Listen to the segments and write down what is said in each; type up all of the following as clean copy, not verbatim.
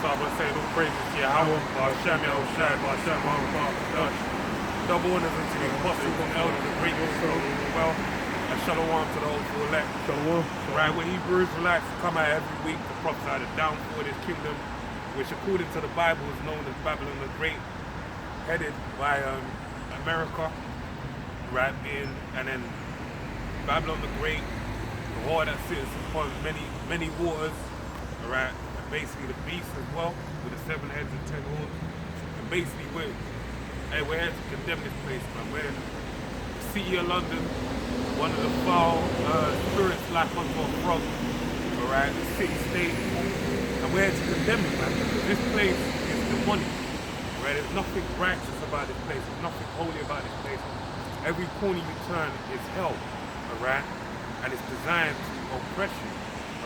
start by saying all praises to Yahweh, Ba'ashem Yahushai, Ba'ashem Baruch Double honors unto the apostles and elders, the great as well, and shalom to the hopeful elect. Shalom. Right, when Hebrews relax to come out every week to prophesy the downfall of this kingdom, which according to the Bible is known as Babylon the Great, headed by America, right, and then Babylon the Great, the whore that sits upon many waters, alright, and basically the beast as well, with the 7 heads and 10 horns. And basically we're here to condemn this place, man. We're in the city of London, one of the foul spirits like unto a frog, alright, the city state. And we're here to condemn it, man, because this place is demonic. Right? There's nothing righteous about this place, there's nothing holy about this place. Every corner you turn is hell, alright? And it's designed to oppress you,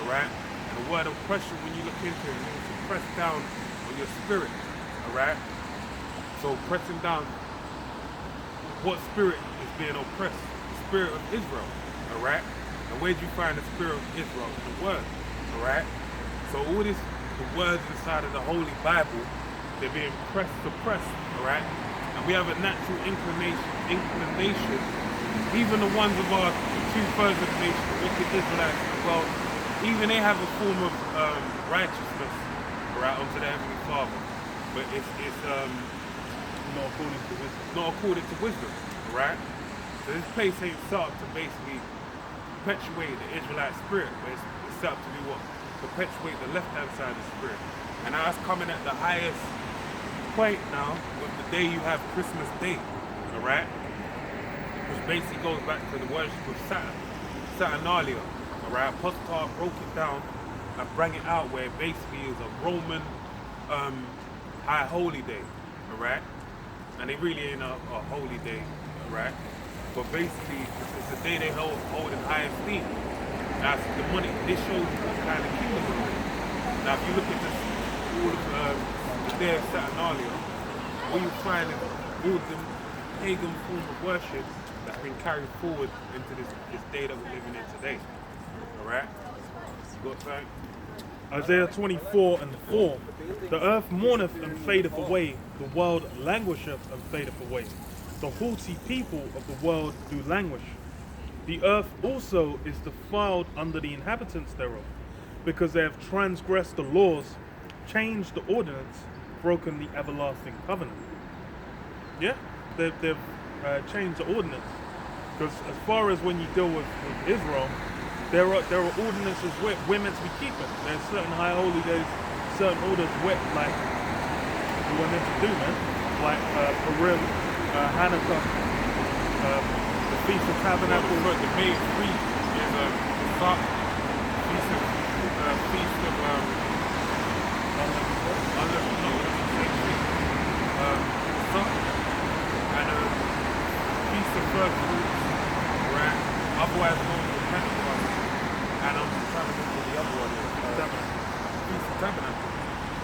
alright? And the word oppression, when you look into it, means to press down on your spirit, alright? So pressing down, what spirit is being oppressed? The spirit of Israel, alright? And where do you find the spirit of Israel? In the word, alright? So all this, the words inside of the Holy Bible, they're being suppressed, alright? And we have a natural inclination, even the ones of our 2/3 of the nation, the wicked Israelites as well, even they have a form of righteousness, alright, unto the Heavenly Father. But it's not according to wisdom, alright? So this place ain't set up to basically perpetuate the Israelite spirit, but it's set up to be what? Perpetuate the left-hand side of the spirit. And now it's coming at the highest point now with the day you have Christmas Day, alright? Which basically goes back to the worship of Saturn, Saturnalia, alright? Apostle broke it down and bring it out where it basically is a Roman high holy day, alright? And it really ain't a holy day, alright? But basically it's a day they hold in high esteem. That's the money. This shows you what kind of kingdom it is. Now if you look at this, all of the day of Saturnalia, what you find is all of the pagan form of worship that's been carried forward into this day that we're living in today. Alright? You got something? Isaiah 24:4. The earth mourneth and fadeth away, the world languisheth and fadeth away. The haughty people of the world do languish. The earth also is defiled under the inhabitants thereof, because they have transgressed the laws, changed the ordinance, broken the everlasting covenant. Yeah, they've changed the ordinance. Because as far as when you deal with Israel, there are ordinances we're meant to be keeping. There's certain high holy days, certain orders like we're meant to do, man. Like Purim, Hanukkah, the Feast of Tabernacles. Well, the main feast is the Feast of and Feast of First Fruits, right? Otherwise known as Pentecost. And I'm just trying to think what the other one is. Feast of Tabernacles.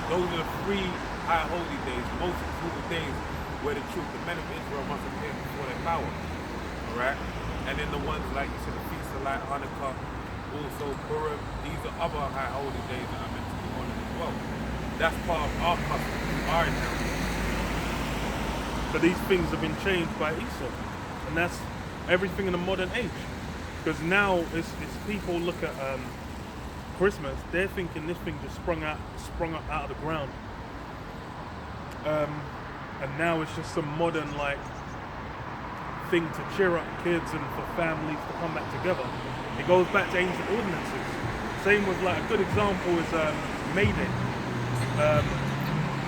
Those are the 3 high holy days, most important days where the men of Israel must appear before their power. Alright? And then the ones like you said, the Feast of Light, Hanukkah, also Purim, these are other high holy days that are meant to be honored as well. That's part of our custom, our inheritance. But these things have been changed by Esau. And that's everything in the modern age. Because now it's people look at Christmas, they're thinking this thing just sprung up out of the ground. And now it's just some modern thing to cheer up kids and for families to come back together. It goes back to ancient ordinances. Same with a good example is May Day.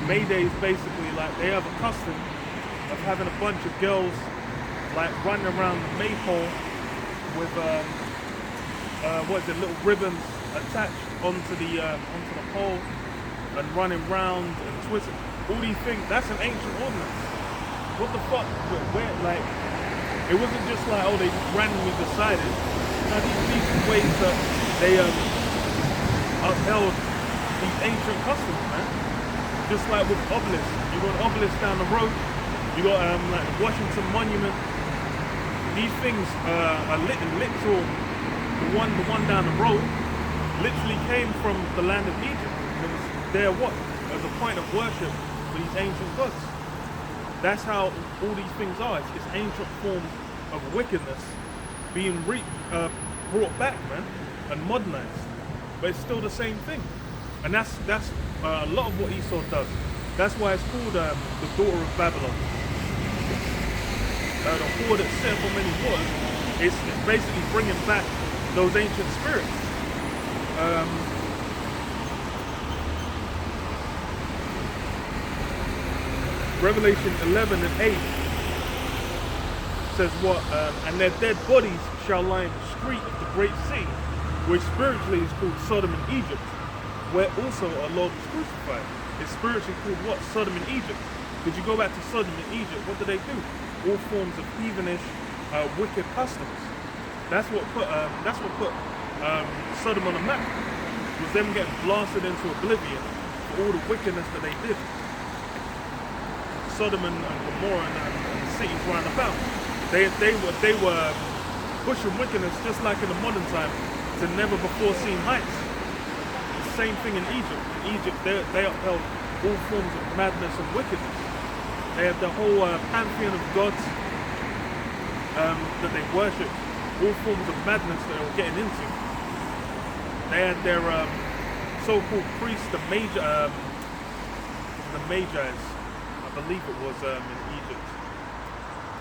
May Day is basically they have a custom of having a bunch of girls running around the maypole with little ribbons attached onto the pole and running round and twisting. All these things, that's an ancient ordinance. What the fuck? Where it wasn't just they randomly decided. Now these ways that they upheld these ancient customs, man. Just like with obelisks. You got obelisks down the road. You got the Washington Monument. These things are literal. The one down the road literally came from the land of Egypt. It was there as a point of worship for these ancient gods. That's how all these things are. It's ancient forms of wickedness being brought back, man, and modernized. But it's still the same thing. And that's a lot of what Esau does. That's why it's called the daughter of Babylon. The whore that set for many waters. It's basically bringing back those ancient spirits. Revelation 11 and 8 says what? And their dead bodies shall lie in the street of the great sea, which spiritually is called Sodom and Egypt, where also our Lord was crucified. It's spiritually called what? Sodom and Egypt. Because you go back to Sodom and Egypt, what do they do? All forms of heathenish, wicked customs. That's what put Sodom on the map. Was them getting blasted into oblivion for all the wickedness that they did. Sodom and Gomorrah and the cities round about. They were pushing wickedness just like in the modern time to never before seen heights. The same thing in Egypt. In Egypt, they upheld all forms of madness and wickedness. They had the whole pantheon of gods that they worshipped, all forms of madness that they were getting into. They had their so-called priests, the Magi's, I believe it was in Egypt.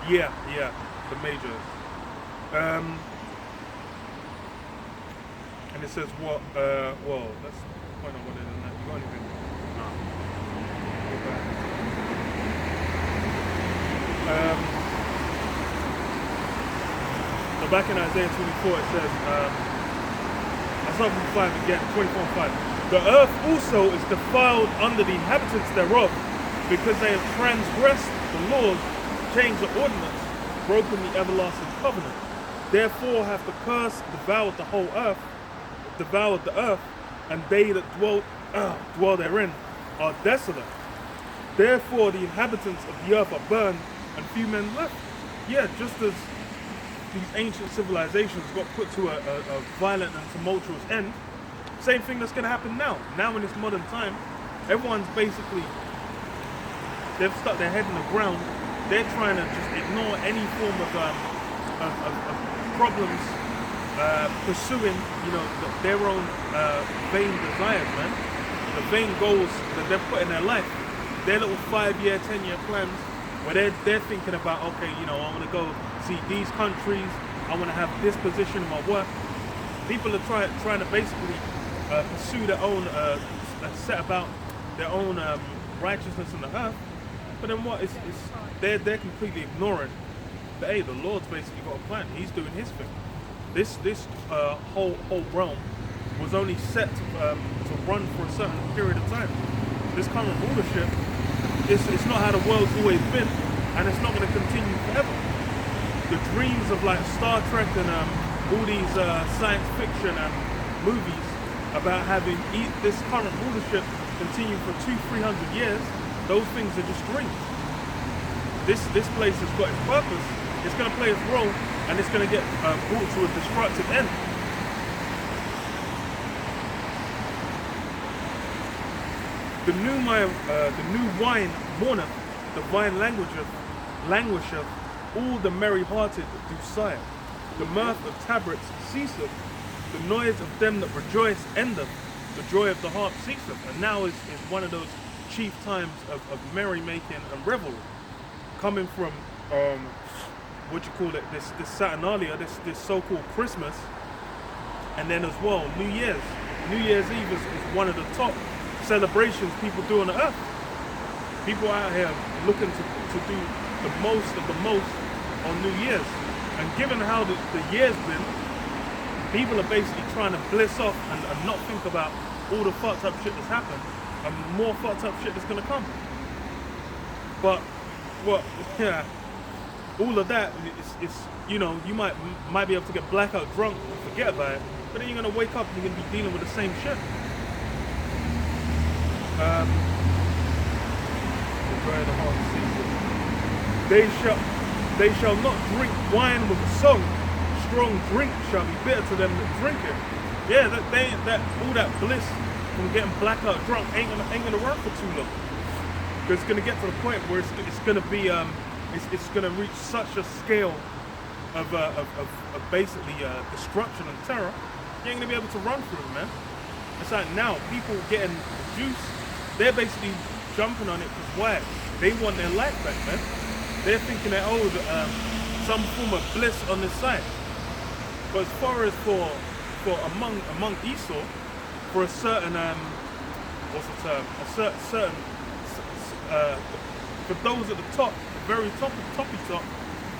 Yeah, the Magi's. And it says what? Well, that's the point I wanted in that. You got anything? No. So back in Isaiah 24, it says, I start from 5 again, 24 and 5. The earth also is defiled under the inhabitants thereof, because they have transgressed the laws, changed the ordinance, broken the everlasting covenant. Therefore hath the curse devoured the whole earth, devoured the earth, and they that dwell therein are desolate. Therefore the inhabitants of the earth are burned, and few men left. Yeah, just as these ancient civilizations got put to a violent and tumultuous end, same thing that's going to happen now. Now in this modern time, everyone's basically, they've stuck their head in the ground. They're trying to just ignore any form of problems, pursuing, their own vain desires, man. The vain goals that they've put in their life. Their little 5-year, 10-year plans, where they're thinking about, okay, I want to go see these countries. I want to have this position in my work. People are trying to basically pursue their own, set about their own righteousness in the earth. But then what? They're completely ignoring that, hey, the Lord's basically got a plan. He's doing his thing. This whole realm was only set to run for a certain period of time. This current rulership, it's not how the world's always been, and it's not going to continue forever. The dreams of like Star Trek and all these science fiction movies about having this current rulership continue for 200-300 years, those things are just dreams. This place has got its purpose. It's going to play its role, and it's going to get brought to a destructive end. The new wine mourneth, the vine languisheth, all the merry-hearted do sigh. The mirth of tabrets ceaseth, the noise of them that rejoice endeth, the joy of the harp ceaseth. And now is one of those chief times of merrymaking and revelry, coming from this Saturnalia, this so-called Christmas, and then as well New Year's. New Year's Eve is one of the top celebrations people do on the earth. People out here looking to do the most of the most on New Year's. And given how the year's been, people are basically trying to bliss off and not think about all the fucked up shit that's happened and more fucked up shit that's gonna come. But all of that is you might be able to get blackout drunk and forget about it, but then you're gonna wake up and you're gonna be dealing with the same shit. They shall not drink wine with a song. Strong drink shall be bitter to them that drink it. Yeah, that all that bliss from getting blackout drunk ain't gonna run for too long. Because it's gonna get to the point where it's gonna be it's gonna reach such a scale of basically destruction and terror. You ain't gonna be able to run through it, man. It's like now people getting the juice, they're basically jumping on it because why? They want their life back, man. They're thinking they're owed some form of bliss on this side. But as far as for among Esau, for a certain what's the term? A certain for those at the top, the very top of the toppy top,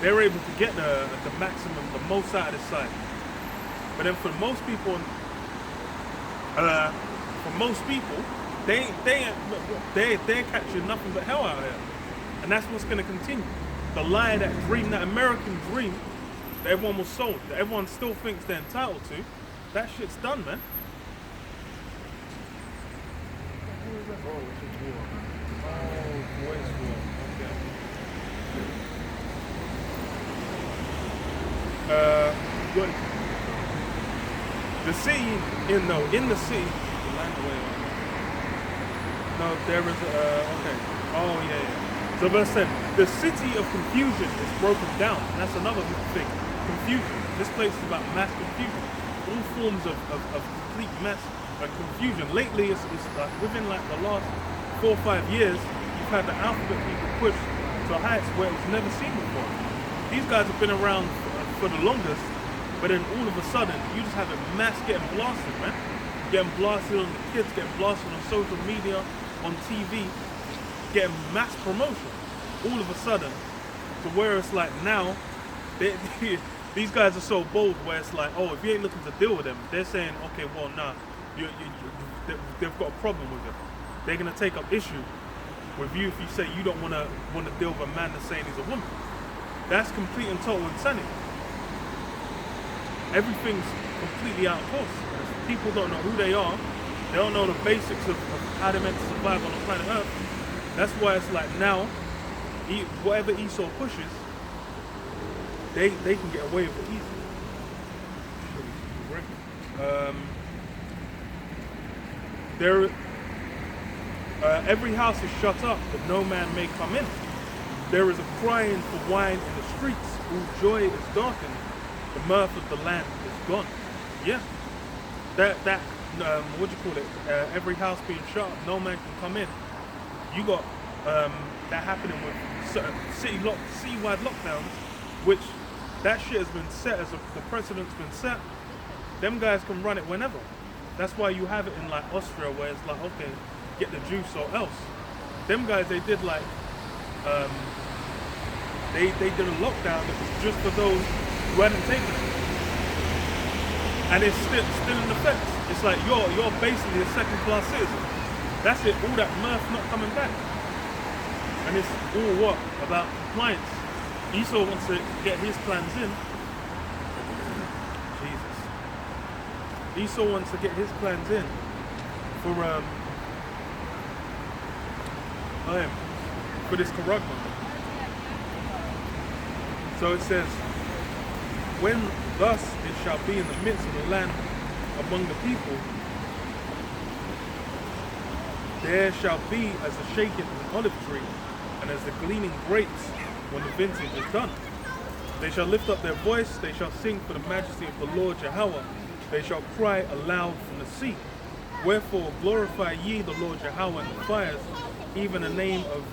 they're able to get the maximum, the most out of this side. But then for most people, they're catching nothing but hell out here, and that's what's going to continue. The lie, that dream, that American dream that everyone was sold, that everyone still thinks they're entitled to, that shit's done, man. Good. The city, in the city. No, there is okay. Oh yeah. So verse 10, the city of confusion is broken down. And that's another thing. Confusion. This place is about mass confusion. All forms of complete mess and confusion. Lately, it's like within like the last 4 or 5 years, you've had the alphabet people push to heights where it was never seen before. These guys have been around for the longest, but then all of a sudden, you just have a mass getting blasted, man. Getting blasted on the kids, getting blasted on social media, on TV, getting mass promotion. All of a sudden, to where it's like now, these guys are so bold where it's like, oh, if you ain't looking to deal with them, they're saying, okay, well, nah, they've got a problem with it. They're gonna take up issue with you if you say you don't wanna deal with a man that's saying he's a woman. That's complete and total insanity. Everything's completely out of course. People don't know who they are. They don't know the basics of how they're meant to survive on the planet Earth. That's why it's like now, whatever Esau pushes, they can get away with it easily. Every house is shut up, that no man may come in. There is a crying for wine in the streets, whose joy is darkened. The mirth of the land is gone. Yeah. That what do you call it? Every house being shut up, no man can come in. You got that happening with certain citywide lockdowns, which that shit has been set as the precedent's been set. Them guys can run it whenever. That's why you have it in like Austria, where it's like, okay, get the juice or else. Them guys, they did like they did a lockdown that was just for those who hadn't taken it, and it's still in effect. It's like you're basically a second-class citizen. That's it. All that mirth not coming back, and it's all what about compliance. Esau wants to get his plans in. Jesus. Esau wants to get his plans in for this Karagma. So it says, when thus it shall be in the midst of the land among the people, there shall be as a shaking of an olive tree, and as the gleaning grapes when the vintage is done. They shall lift up their voice, they shall sing for the majesty of the Lord Yahweh, they shall cry aloud from the sea. Wherefore glorify ye the Lord Yahweh in the fires, even the name of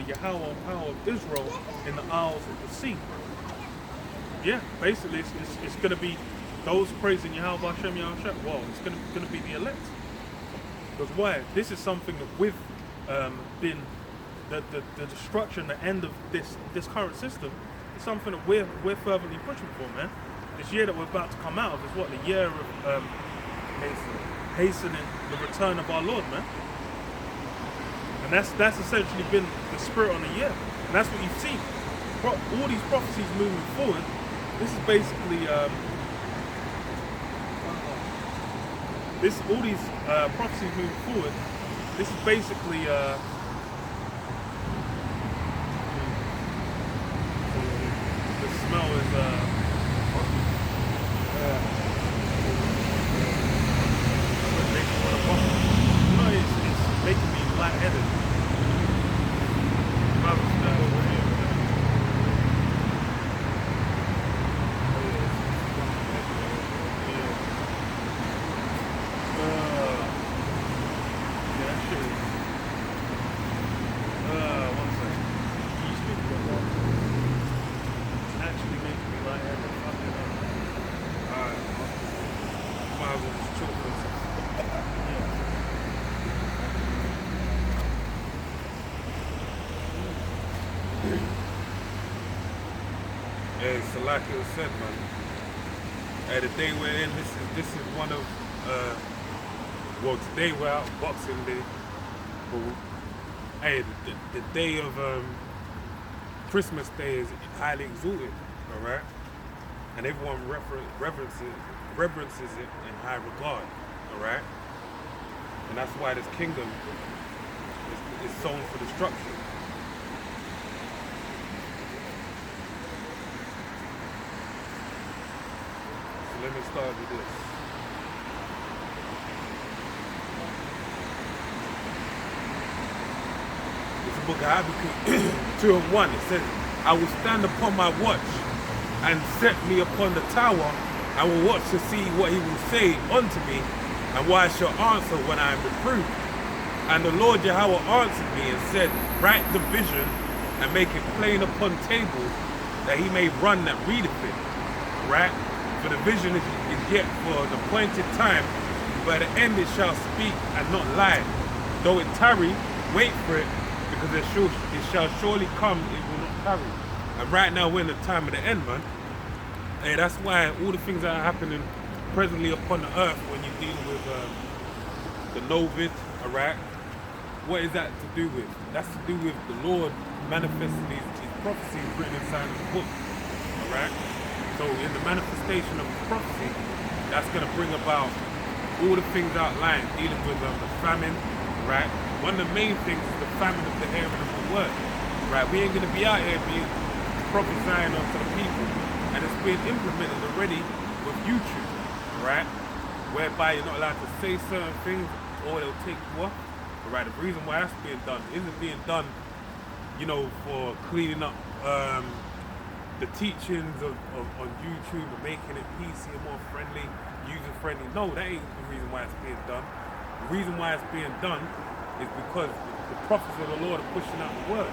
Yahweh, power of Israel, in the isles of the sea. Yeah, basically it's going to be those praising Yahweh Hashem Yahweh. Well, it's going to be the elect. Because why? This is something that we've been the destruction, the end of this current system is something that we're fervently pushing for, man. This year that we're about to come out of is what, the year of hastening the return of our Lord, man. And that's essentially been the spirit on the year, and that's what you've seen. All these prophecies moving forward. This is basically all these prophecies moving forward. This is basically the smell is makes me want to bump. children. Hey, so like it was said, man. Hey, the day we're in, this is one of well, today we're out Boxing Day. But, hey, the day of Christmas Day is highly exalted, all right? And everyone reverences it in high regard, all right? And that's why this kingdom is sown for destruction. So let me start with this. It's the book of Habakkuk 2:1. It says, I will stand upon my watch and set me upon the tower. I will watch to see what he will say unto me, and what I shall answer when I am reproved. And the Lord Yahweh answered me and said, write the vision and make it plain upon tables, that he may run that readeth it. Right? For the vision is yet for an appointed time, but at the end it shall speak and not lie. Though it tarry, wait for it, because it shall surely come, it will not tarry. And right now we're in the time of the end, man. Hey, that's why all the things that are happening presently upon the earth when you deal with the Novid, alright? What is that to do with? That's to do with the Lord manifesting these prophecies written inside of the book, alright? So in the manifestation of the prophecy, that's going to bring about all the things outlined, dealing with the famine, right? One of the main things is the famine of the hearing of the word, right? We ain't going to be out here being prophesying unto the people, and it's being implemented already with YouTube, right? Whereby you're not allowed to say certain things or they'll take you off, right? The reason why that's being done isn't being done, you know, for cleaning up the teachings on YouTube and making it PC and more friendly, user friendly. No, that ain't the reason why it's being done. The reason why it's being done is because the prophets of the Lord are pushing out the word,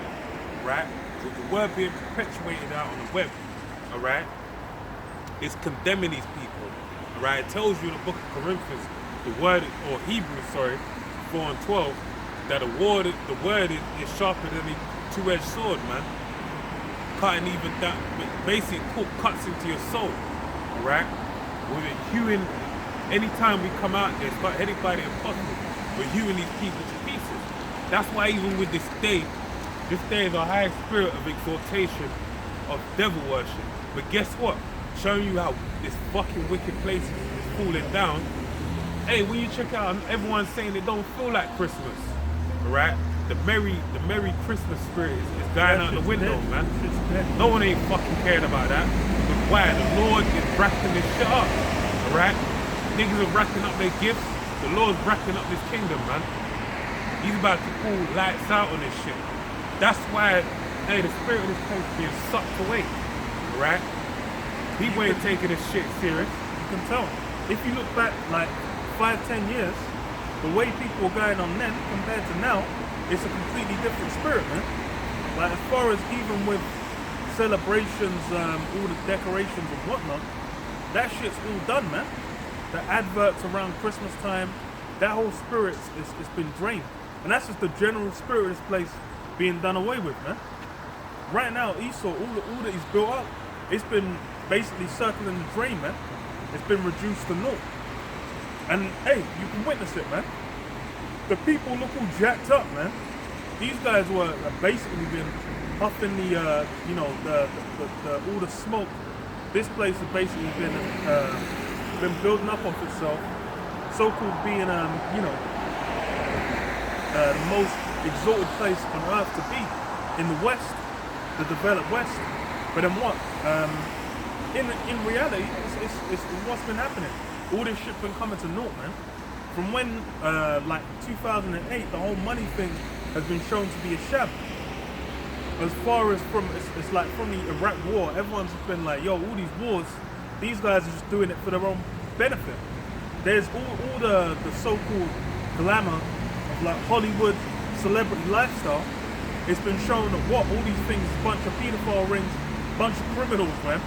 right? With the word being perpetuated out on the web, all right? It's condemning these people, all right? It tells you in the book of Corinthians, the word, or Hebrews, sorry, 4:12, that the word is sharper than a two-edged sword, man. Cutting even that, basically cuts into your soul, right? With it hewing, anytime we come out there, start heading by the apostle, we're hewing these people to pieces. That's why even with this day is a high spirit of exaltation, of devil worship. But guess what? Showing you how this fucking wicked place is falling down. Hey, when you check out, everyone's saying it don't feel like Christmas, alright? The merry Christmas spirit is going out the window, man. No one ain't fucking caring about that. But why? The Lord is racking this shit up, alright? Niggas are racking up their gifts. The Lord's racking up this kingdom, man. He's about to pull lights out on this shit. That's why, hey, the spirit of this place is being sucked away, alright? People ain't taking this shit serious. You can tell. If you look back like 5-10 years, the way people were going on then compared to now, it's a completely different spirit, man. Like as far as even with celebrations, all the decorations and whatnot, that shit's all done, man. The adverts around Christmas time, that whole spirit it's been drained. And that's just the general spirit of this place being done away with, man. Right now, Esau, all that he's built up, it's been basically circling the drain, man. It's been reduced to naught. And hey, you can witness it, man. The people look all jacked up, man. These guys were basically been puffing the, all the smoke. This place has basically been building up off itself, so-called being, the most exalted place on earth to be in the West, the developed West. But then what? In reality, it's what's been happening. All this shit been coming to naught, man. From when, like 2008, the whole money thing has been shown to be a sham. As far as it's like from the Iraq war, everyone's been like, yo, all these wars, these guys are just doing it for their own benefit. There's all the so-called glamour of like Hollywood celebrity lifestyle. It's been shown that what all these things, a bunch of pedophile rings, bunch of criminals, man,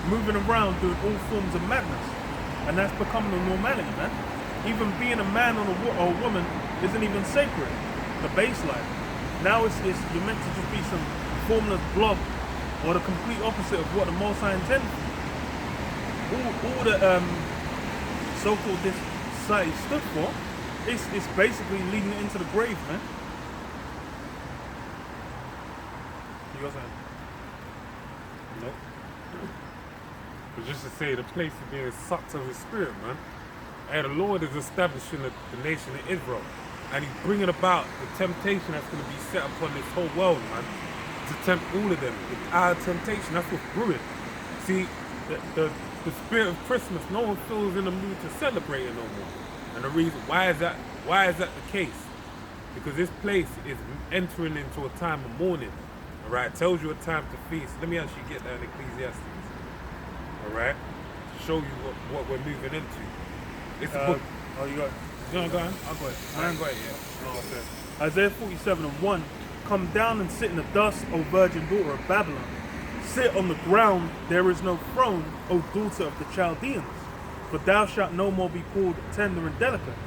moving around doing all forms of madness. and that's become the normality, man. Even being a man or a woman isn't even sacred. The baseline. Now it's you're meant to just be some formless blob, or the complete opposite of what the Most High intended. All the so-called this society stood for, it's basically leading it into the grave, man. You got something? Nope. But just to say, the place is being sucked of his spirit, man. And the Lord is establishing the nation of Israel. And he's bringing about the temptation that's going to be set upon this whole world, man. To tempt all of them. It's our temptation. That's what's brewing. See, the spirit of Christmas, no one feels in the mood to celebrate it no more. And the reason, why is that the case? Because this place is entering into a time of mourning. Alright, it tells you a time to feast. Let me actually get that in Ecclesiastes. Alright? To show you what we're moving into. It's a book. Oh, you got it. No, go on. I'll go ahead. I ain't got it yet. No, okay. Isaiah 47:1. Come down and sit in the dust, O virgin daughter of Babylon. Sit on the ground, there is no throne, O daughter of the Chaldeans. For thou shalt no more be called tender and delicate.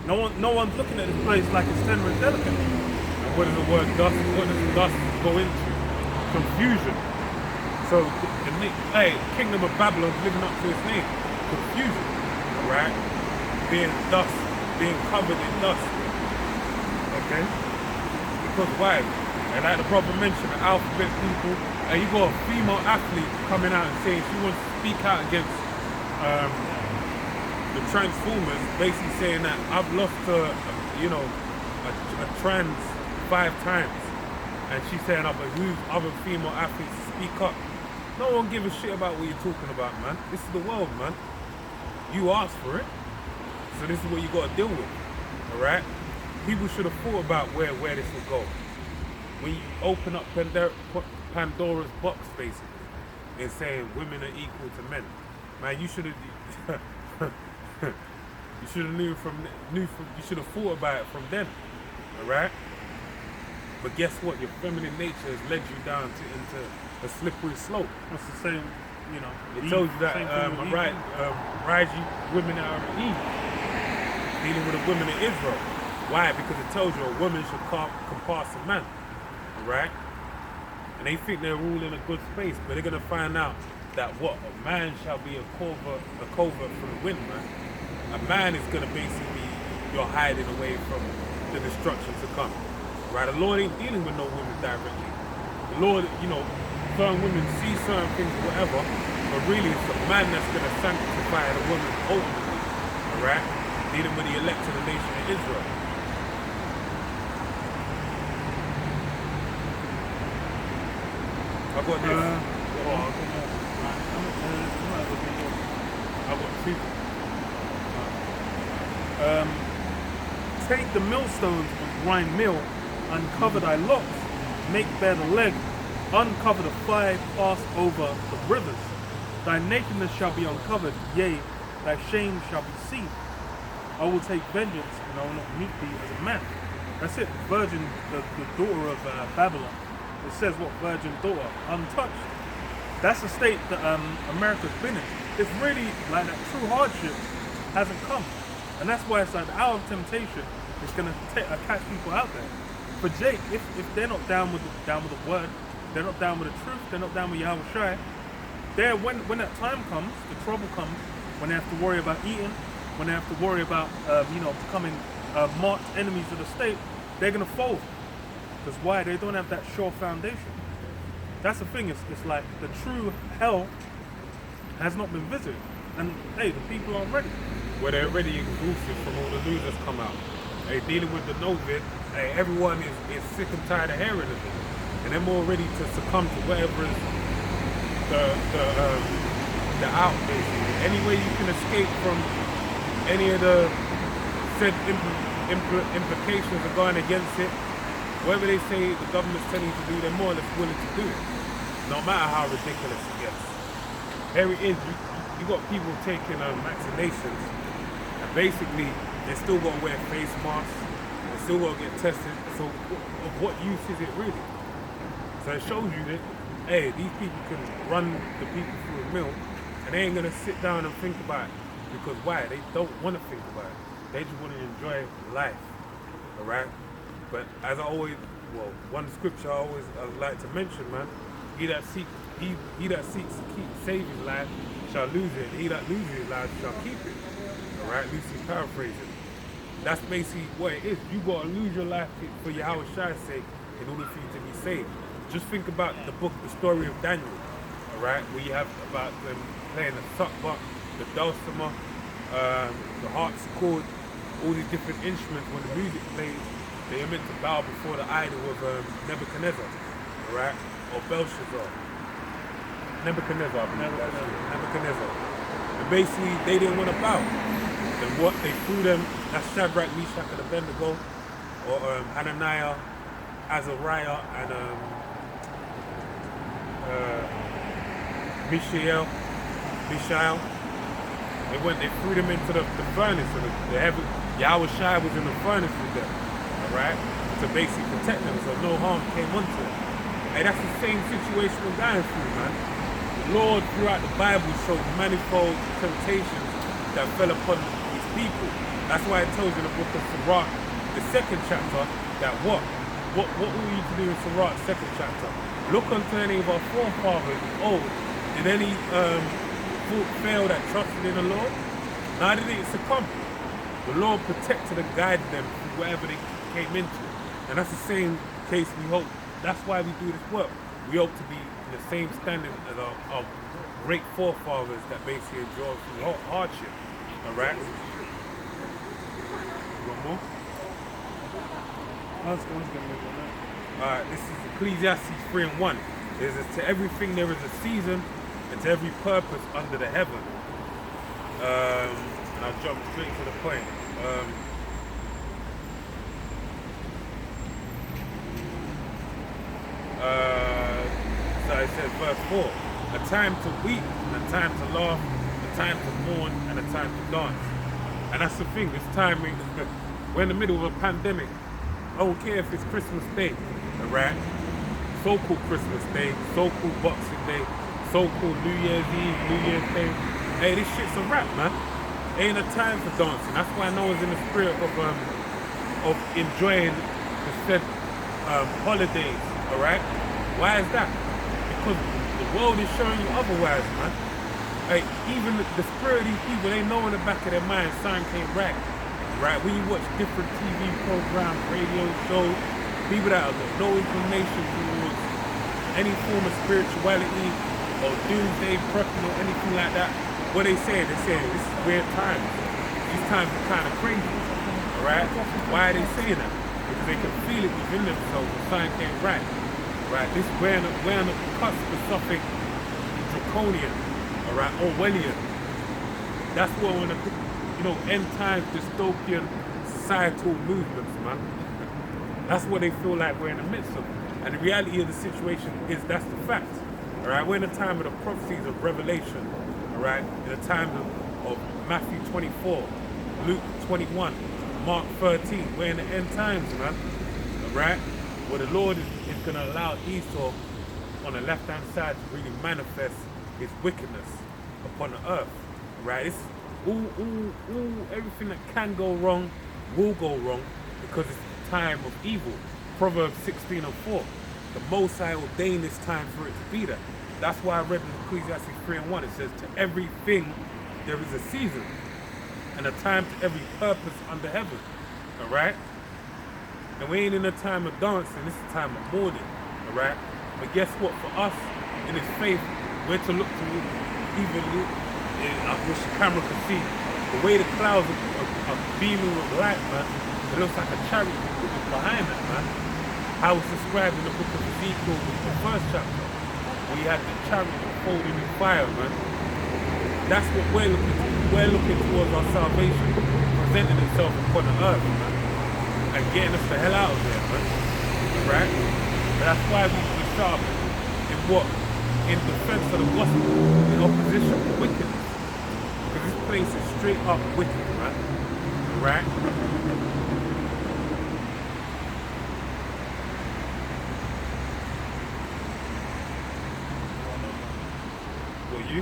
No one's looking at this place like it's tender and delicate. And what is the word dust? What does dust go into? Confusion. So, Kingdom of Babylon's living up to its name. Confusion. Right? Being dust. Being covered in dust. Okay? Because why? And like the brother mentioned, the alphabet people, and you got a female athlete coming out and saying she wants to speak out against the Transformers, basically saying that I've lost a trans 5 times, and she's saying I've used other female athletes to speak up. No one give a shit about what you're talking about, man. This is the world, man. You asked for it, so this is what you got to deal with. All right. People should have thought about where this will go. When you open up Pandora's box, basically, and saying women are equal to men, man, you should have you should have thought about it from then, all right? But guess what? Your feminine nature has led you down into a slippery slope. It's the same, you know. It tells you that Raji women are of Eve, dealing with the women of Israel. Why? Because it tells you a woman should compass a man. Right? And they think they're all in a good space, but they're gonna find out that what a man shall be a covert for the wind, man. A man is gonna basically be your hiding away from the destruction to come. Right? The Lord ain't dealing with no women directly. The Lord, certain women see certain things, whatever, but really it's a man that's gonna sanctify the woman ultimately. Alright? Dealing with the elect of the nation of Israel. I got this. I got 2. Take the millstones of grind mill, uncover thy locks, make bare the leg, uncover the thigh, pass over the rivers. Thy nakedness shall be uncovered, yea, thy shame shall be seen. I will take vengeance, and I will not meet thee as a man. That's it, virgin, the daughter of Babylon. It says what? Virgin daughter, untouched. That's the state that America's been in. It's really like that true hardship hasn't come. And that's why it's like the hour of temptation is going to catch people out there. For Jake, if they're not down with the word, they're not down with the truth, they're not down with Yahweh Shai, when that time comes, the trouble comes, when they have to worry about eating, when they have to worry about becoming marked enemies of the state, they're going to fold. Because why? They don't have that sure foundation. That's the thing, it's like the true hell has not been visited. And hey, the people aren't ready. Well, they're already exhausted from all the news that's come out. Hey, dealing with the Novid, hey, everyone is sick and tired of hearing of it. And they're more ready to succumb to whatever is the out, basically. Any way you can escape from any of the said implications of going against it, whatever they say the government's telling you to do, they're more or less willing to do it. No matter how ridiculous it gets. There it is, you got people taking vaccinations, and basically they still got to wear face masks, they still got to get tested, so of what use is it really? So it shows you that, hey, these people can run the people through a mill, and they ain't going to sit down and think about Because why? They don't want to think about it. They just want to enjoy life. All right. But as I always, well, one scripture I like to mention, man. He that seeks to save his life shall lose it. He that loses his life shall keep it. All right. Loosely paraphrasing. That's basically what it is. You gotta lose your life for Yahweh Shai's sake in order for you to be saved. Just think about the story of Daniel. All right, where you have about them playing the sakbak, the dulcimer, the harpsichord, all these different instruments. When the music plays, they are meant to bow before the idol of Nebuchadnezzar, all right, or Belshazzar. Nebuchadnezzar. And basically, they didn't want to bow. And what they threw them, that's Shadrach, Meshach, and Abednego, or Hananiah, Azariah, and Mishael. They threw them into the furnace, and Yahweh Shai was in the furnace with them, all right, to basically protect them, so no harm came unto them. And that's the same situation we're going through, man. The Lord, throughout the Bible, showed manifold temptations that fell upon his people. That's why it tells you in the book of Sirach, the 2nd chapter, that what we need to do in Sirach, 2nd chapter. Look unto any of our forefathers old. Did any fail that trusted in the Lord? Neither did it succumb. The Lord protected and guided them through whatever they came into. And that's the same case we hope. That's why we do this work. We hope to be in the same standing as our great forefathers that basically endured through hardship. All right? One more? Let's go. Alright, this is Ecclesiastes 3:1. To everything there is a season, and to every purpose under the heaven. And I'll jump straight to the point. So it says, verse 4, a time to weep, and a time to laugh, a time to mourn, and a time to dance. And that's the thing, this time we're in the middle of a pandemic. I don't care if it's Christmas Day, alright? So-called Christmas Day, so-called Boxing Day, so-called New Year's Eve, New Year's Day. Hey, this shit's a wrap, man. Ain't a time for dancing. That's why no one's in the spirit of enjoying the said holidays, alright? Why is that? Because the world is showing you otherwise, man. Hey, even the spirit of these people, they know in the back of their mind something ain't right. Right, when you watch different TV programs, radio shows, people that have no inclination towards any form of spirituality or doomsday prepping or anything like that, what they say this is weird times. These times are kind of crazy, all right? Why are they saying that? Because they can feel it within themselves when something ain't right. Right, this we're on the cusp of something draconian, all right, Orwellian. That's what we're on the end time dystopian societal movements, man. That's what they feel like we're in the midst of. And the reality of the situation is that's the fact. Alright, we're in the time of the prophecies of Revelation. Alright, in the time of Matthew 24, Luke 21, Mark 13. We're in the end times, man. Alright? Where the Lord is gonna allow Esau on the left hand side to really manifest his wickedness upon the earth. Alright? It's everything that can go wrong will go wrong because it's the time of evil. Proverbs 16:4. The Most High ordained this time for it to be that. That's why I read in Ecclesiastes 3:1. It says, to everything there is a season and a time to every purpose under heaven. Alright? And we ain't in a time of dancing, this is a time of mourning. Alright? But guess what? For us, in His faith, we're to look to even. I wish the camera could see the way the clouds are beaming with light, man. It looks like a chariot behind that, man. How it's described in the book of Ezekiel, the 1st chapter, where you had the chariot folded in fire, man. That's what we're looking to. We're looking towards our salvation, presenting itself upon the earth, man, and getting us the hell out of there, man. Right? But that's why we sharp in what? In defense of the gospel, in opposition to wickedness. This place is straight up wicked, right? Right? Well, you?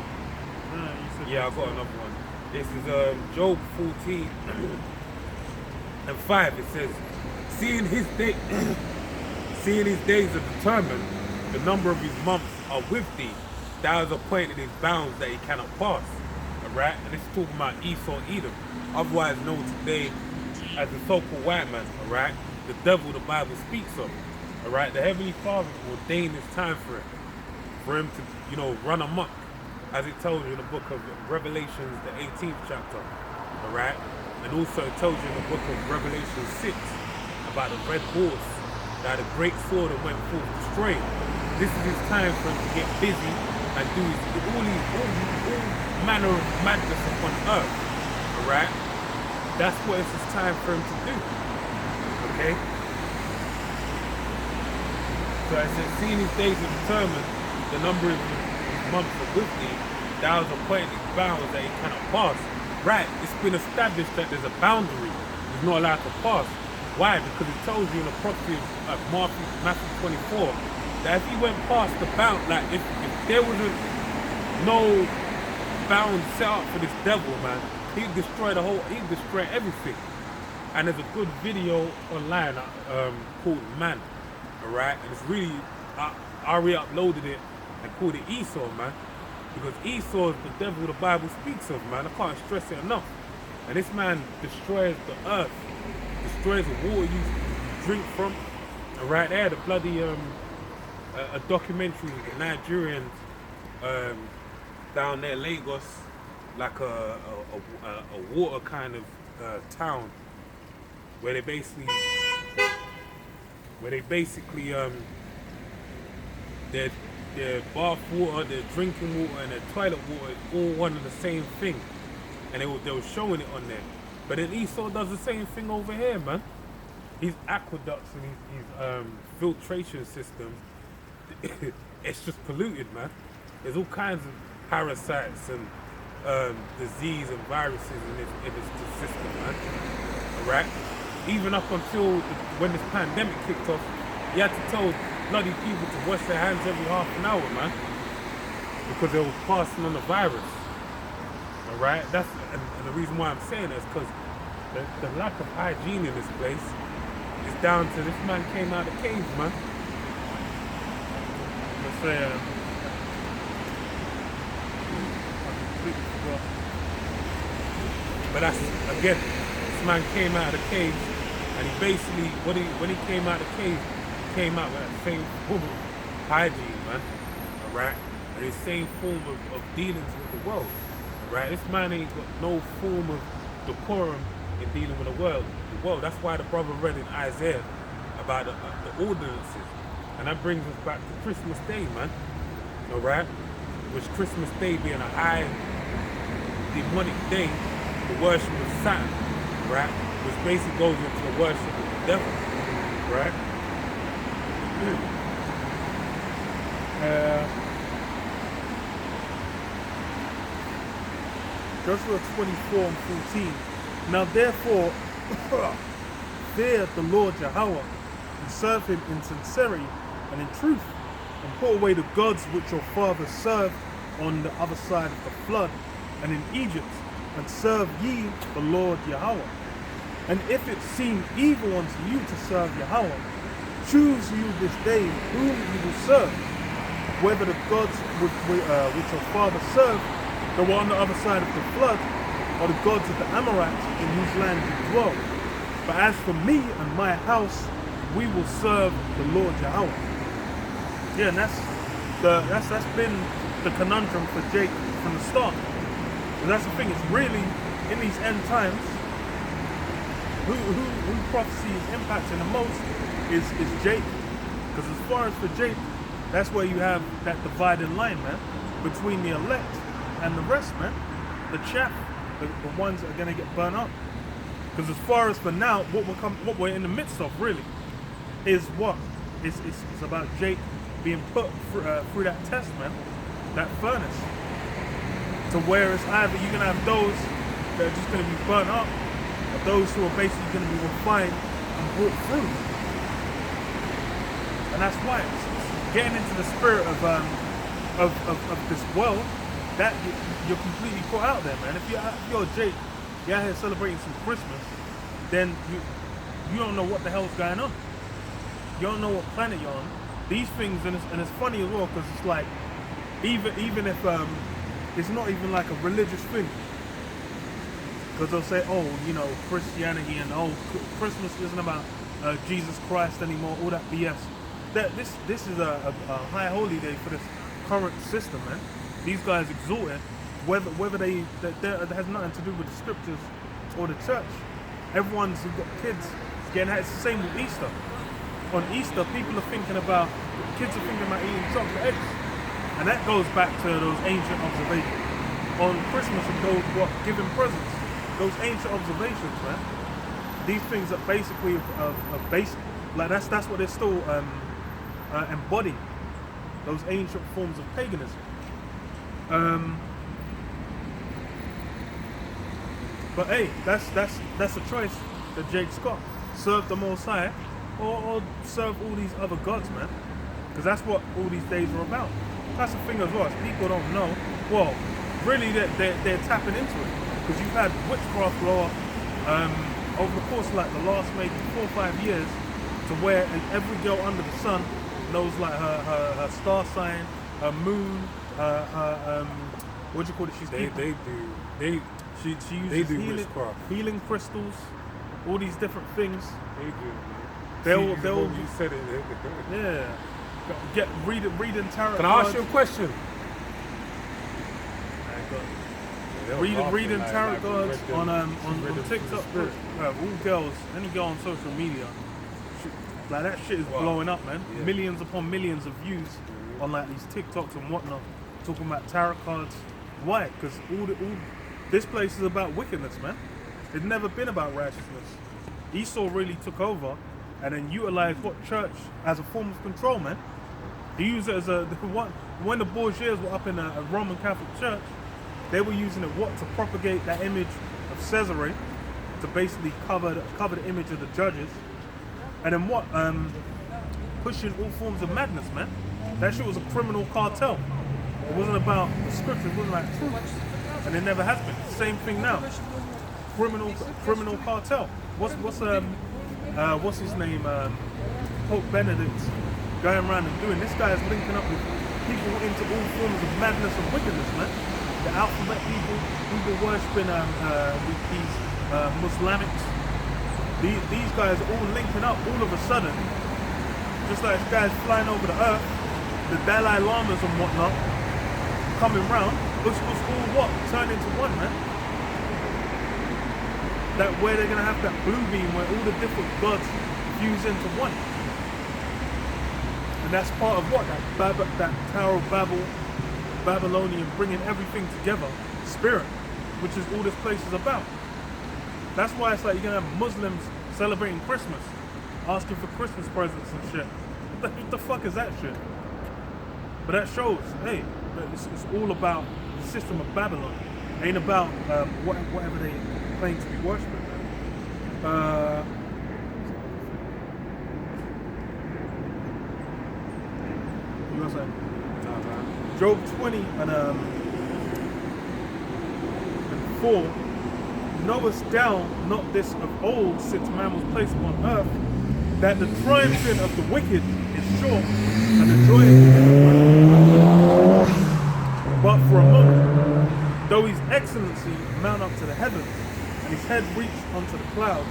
No, you said Yeah, I got another one. This is Job 14 and 5. It says, seeing his day, seeing his days are determined, the number of his months are with thee. Thou hast appointed his bounds that he cannot pass. Alright? And this is talking about Esau Edom, otherwise known today as the so-called white man. Alright? The devil the Bible speaks of. Alright? The Heavenly Father ordained this time for him to, run amok, as it tells you in the book of Revelations, the 18th chapter. Alright? And also it tells you in the book of Revelation 6 about the red horse that had a great sword and went forth to destroy him. This is his time for him to get busy and do all manner of madness upon earth. Alright? That's what it's his time for him to do. Okay? So I said, seeing his days are determined, the number of his months are with thee, thou hast appointed his bounds that he cannot pass. Right, it's been established that there's a boundary he's not allowed to pass. Why? Because it tells you in the prophecy of Matthew 24 that if he went past the bound, like if there wasn't no bound set up for this devil, man, he'd destroy everything. And there's a good video online called Man, alright? And it's really, I re-uploaded it and called it Esau, man. Because Esau is the devil the Bible speaks of, man. I can't stress it enough. And this man destroys the earth, destroys the water you drink from. And right there, the bloody a documentary, the Nigerians down there, Lagos, like a water kind of town, where they basically their bath water, their drinking water, and their toilet water is all one and the same thing. And they were showing it on there. But then Esau does the same thing over here, man. His aqueducts and his filtration systems, it's just polluted, man. There's all kinds of parasites and disease and viruses in this system, man. Alright? Even up until when this pandemic kicked off, you had to tell bloody people to wash their hands every half an hour, man, because they were passing on the virus. Alright? And the reason why I'm saying that is because the lack of hygiene in this place is down to this man came out of the cave, man. Let's say, I completely forgot. But that's, again, this man came out of the cave, and he basically, when he came out of the cave, he came out with that same form of hygiene, man. Alright? And his same form of dealings with the world. Alright? This man ain't got no form of decorum in dealing with the world. That's why the brother read in Isaiah about the ordinances. And that brings us back to Christmas Day, man. Alright? Which Christmas Day being a high demonic day, the worship of Saturn, right? Which basically goes into the worship of the devil, right? Joshua 24 and 14. Now therefore, fear the Lord Yahweh, and serve him in sincerity and in truth, and put away the gods which your fathers served on the other side of the flood, and in Egypt, and serve ye the Lord Yahweh. And if it seem evil unto you to serve Yahweh, choose you this day whom you will serve, whether the gods which your fathers served that were on the other side of the flood, or the gods of the Amorites in whose land you dwell. But as for me and my house, we will serve the Lord Yahweh. Yeah, and that's been the conundrum for Jake from the start. And that's the thing, it's really, in these end times, who prophecy is impacting the most is Jake. Because as far as for Jake, that's where you have that dividing line, man, between the elect and the rest, man. The chaff, the ones that are going to get burnt up. Because as far as for now, what we're in the midst of, really, is what? It's about Jake being put through that test, man, that furnace. To where it's either you're going to have those that are just going to be burnt up, or those who are basically going to be refined and brought through. And that's why it's getting into the spirit of this world that you're completely caught out there, man. If you're Jake, you're out here celebrating some Christmas, then you don't know what the hell's going on. You don't know what planet you're on. These things, and it's funny as well, because it's like, even if it's not even like a religious thing, because they'll say, oh, you know, Christianity and Christmas isn't about Jesus Christ anymore, all that BS. This is a high holy day for this current system, man. These guys exalt it, whether that has nothing to do with the scriptures or the church. Everyone's got kids getting it's the same with Easter. On Easter, kids are thinking about eating chocolate eggs, and that goes back to those ancient observations. On Christmas, it goes giving presents. Those ancient observations, man. These things are basically basic. Like that's what they're still embody. Those ancient forms of paganism. But hey, that's a choice that Jake's got. Serve the Most High, or serve all these other gods, man. Because that's what all these days are about. That's the thing as well. As people don't know. Well, really, they're tapping into it. Because you've had witchcraft law over the course of like the last maybe 4 or 5 years, to where every girl under the sun knows like her star sign, her moon, what do you call it? She uses healing crystals, all these different things. They'll you said it. Yeah. Reading tarot. Can I ask you a question? Reading tarot cards on TikTok. All girls, any girl on social media, like that shit is blowing up, man. Yeah. Millions upon millions of views on like these TikToks and whatnot, talking about tarot cards. Why? Because all this place is about wickedness, man. It's never been about righteousness. Esau really took over and then utilized what church as a form of control, man. He used it as when the Borgias were up in a Roman Catholic church, they were using it to propagate that image of Caesarea, to basically cover the image of the judges, and then pushing all forms of madness, man. That shit was a criminal cartel. It wasn't about the scripture, it wasn't like truth, and it never has been. Same thing now. Criminal cartel. What's his name? Pope Benedict going around and doing. This guy is linking up with people into all forms of madness and wickedness, man. The alphabet people worshipping these Muslimics. These guys are all linking up all of a sudden. Just like this guy's flying over the earth, the Dalai Lamas and whatnot coming round. It's all turn into one, man. That where they're gonna have that blue beam where all the different gods fuse into one. And that's part of what? That Tower of Babel, Babylonian, bringing everything together, spirit, which is all this place is about. That's why it's like you're gonna have Muslims celebrating Christmas, asking for Christmas presents and shit. What the fuck is that shit? But that shows, hey, it's all about the system of Babylon. It ain't about whatever they claim to be worshipping. You want to say? Job 20 and 4. Knowest thou not this of old, since man was placed upon earth, that the triumphing of the wicked is short, and the joy but for a moment, though his excellency mount up to the heavens, and his head reach unto the clouds,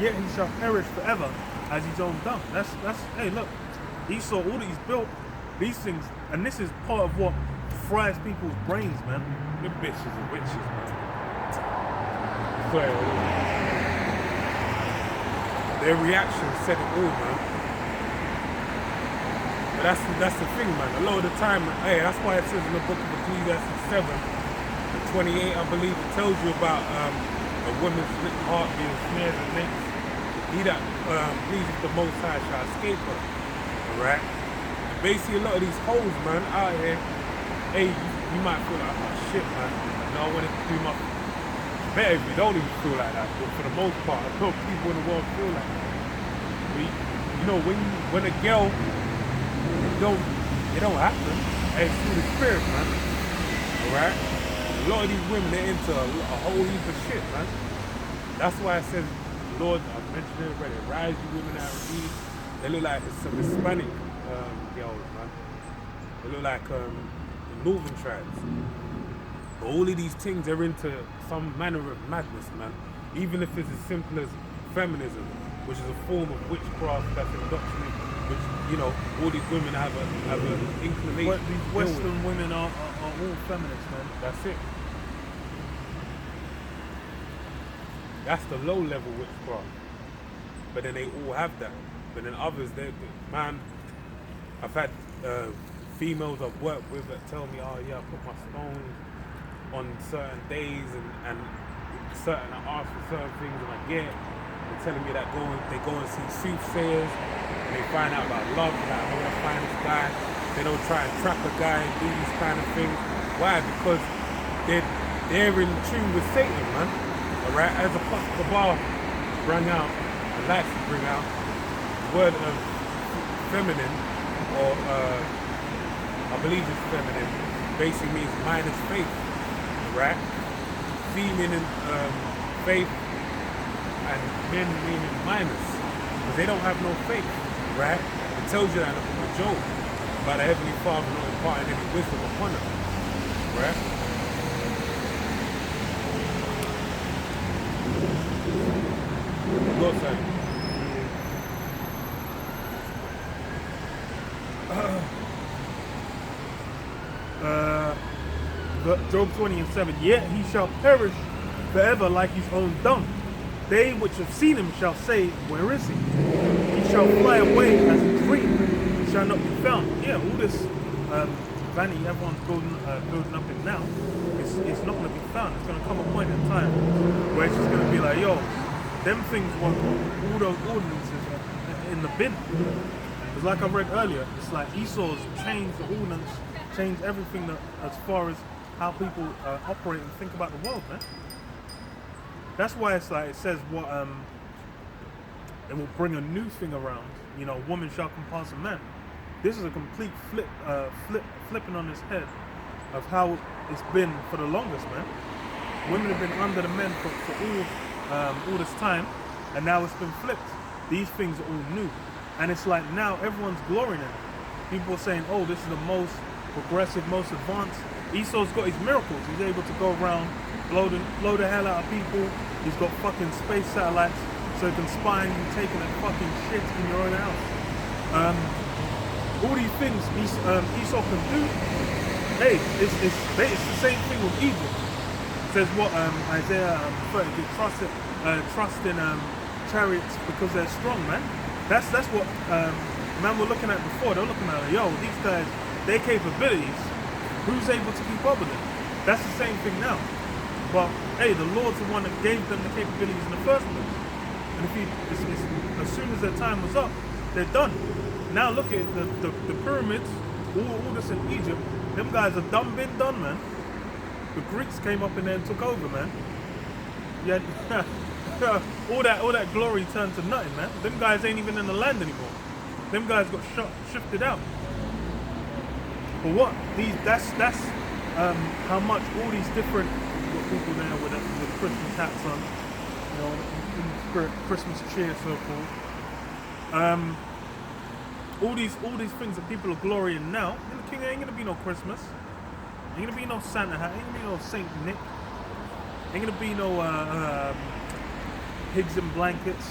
yet he shall perish forever as his own dung. That's hey, look, Esau, all that he's built, these things, and this is part of what fries people's brains, man. The bitches and witches, man. Their reaction said it all, man. But that's the thing, man. A lot of the time, hey, that's why it says in the book of Ecclesiastes 7, 28, I believe, it tells you about a woman's heart being snared and naked. He that pleases the Most High shall escape her. Alright? Basically, a lot of these hoes, man, out here, hey, you might feel like, oh shit, man. I want to do my better if you don't even feel like that, but for the most part, I know people in the world feel like that. You know, when a girl, it don't happen, and it's through the spirit, man. Alright? A lot of these women, they're into a whole heap of shit, man. That's why I said, Lord, I mentioned it already, rise you women out of these. They look like some Hispanic girls, man. They look like the northern tribes. But all of these things are into some manner of madness, man. Even if it's as simple as feminism, which is a form of witchcraft that's indoctrinated, which, you know, all these women have an inclination. But these Western women are all feminists, man. That's it. That's the low level witchcraft. But then they all have that. But then others, man, I've had females I've worked with that tell me, oh yeah, I put my stones on certain days and certain, I ask for certain things and I get it. They're telling me that they go and see soothsayers and they find out about love, like I want to find this guy. They don't try and trap a guy and do these kind of things. Why? Because they're in tune with Satan, man. Alright, as Apostle Kabbalah bring out, and likes to bring out, the word of feminine, or I believe it's feminine, basically means minus faith, right? Female meaning faith, and men meaning minus, because they don't have no faith, right? It tells you that in the book of Job, about the Heavenly Father not imparting any wisdom upon them, right? Go say. Job 20:7. Yet he shall perish forever like his own dung. They which have seen him shall say, where is he? He shall fly away as a dream, shall not be found. Yeah, all this vanity everyone's building up in now, it's not going to be found. It's going to come a point in time where it's just going to be like, yo, them things want all those ordinances in the bin. Because like I read earlier, it's like Esau's changed the ordinance, changed everything that, as far as how people operate and think about the world, man. That's why it's like it says what it will bring a new thing around. You know, woman shall compass a man. This is a complete flipping on his head of how it's been for the longest, man. Women have been under the men for all this time, and now it's been flipped. These things are all new, and it's like now everyone's glorying in it. People are saying, "Oh, this is the most progressive, most advanced." Esau's got his miracles. He's able to go around, blow the hell out of people. He's got fucking space satellites, so he can spy on you taking a fucking shit in your own house. All these things Esau can do. Hey, it's the same thing with Egypt. It says what Isaiah 30, trust in chariots because they're strong, man. That's what man were looking at before. They're looking at like, yo, these guys, their capabilities. Who's able to keep up with it? That's the same thing now. But hey, the Lord's the one that gave them the capabilities in the first place. And as soon as their time was up, they're done. Now look at the pyramids, all this in Egypt. Them guys are been done, man. The Greeks came up in there and took over, man. Yeah, all that glory turned to nothing, man. Them guys ain't even in the land anymore. Them guys got shifted out. But what? That's how much all these different people there with Christmas hats on, you know, in the spirit, Christmas cheer, so forth. All these things that people are glorying now. In the King ain't gonna be no Christmas. Ain't gonna be no Santa hat. Ain't gonna be no Saint Nick. Ain't gonna be no pigs and blankets.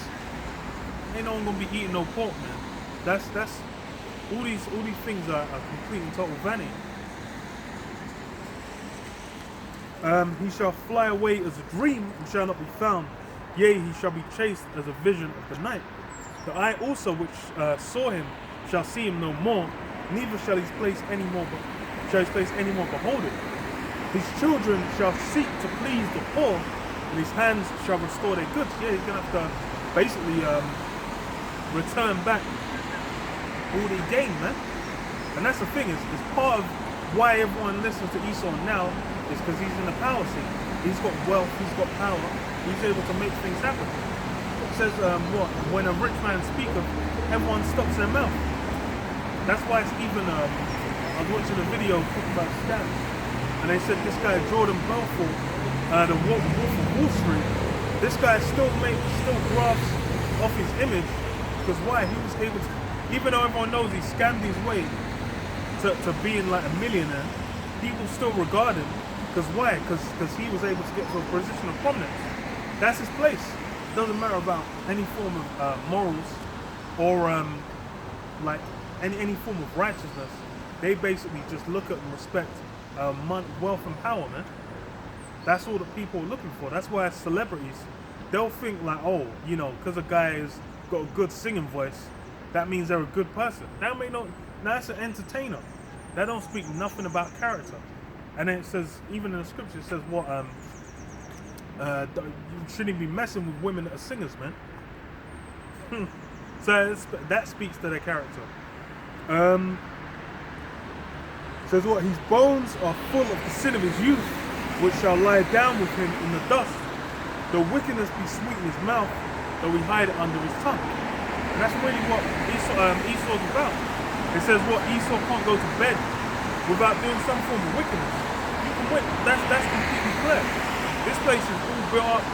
Ain't no one gonna be eating no pork, man. That's all these things are complete and total vanity. He shall fly away as a dream and shall not be found. Yea, he shall be chased as a vision of the night. The eye also which saw him shall see him no more, neither shall his place any more behold it. His children shall seek to please the poor, and his hands shall restore their goods. Yeah, he's gonna have to basically return back all they gain, man. And that's the thing, is part of why everyone listens to Esau now is because he's in the power seat. He's got wealth, he's got power, he's able to make things happen. It says when a rich man speaketh, everyone stops their mouth. That's why it's even I was watching a video talking about scams. and they said this guy Jordan Belfort, the Wolf of Wall Street, this guy still grafts off his image, because why? He was able to, even though everyone knows he scammed his way to being like a millionaire, people still regard him, because why? Because he was able to get to a position of prominence. That's his place. It doesn't matter about any form of morals or like any form of righteousness. They basically just look at and respect wealth and power, man. That's all that people are looking for. That's why celebrities, they'll think like, oh, you know, because a guy has got a good singing voice, that means they're a good person. That may not. That's an entertainer. That don't speak nothing about character. And then it says, even in the scripture, it says what you shouldn't be messing with women that are singers, man. So that speaks to their character. Says what? His bones are full of the sin of his youth, which shall lie down with him in the dust. The wickedness be sweet in his mouth, though he hide it under his tongue. And that's really what Esau's about. It says what? Esau can't go to bed without doing some form of wickedness. You can win. That's completely clear. This place is all built up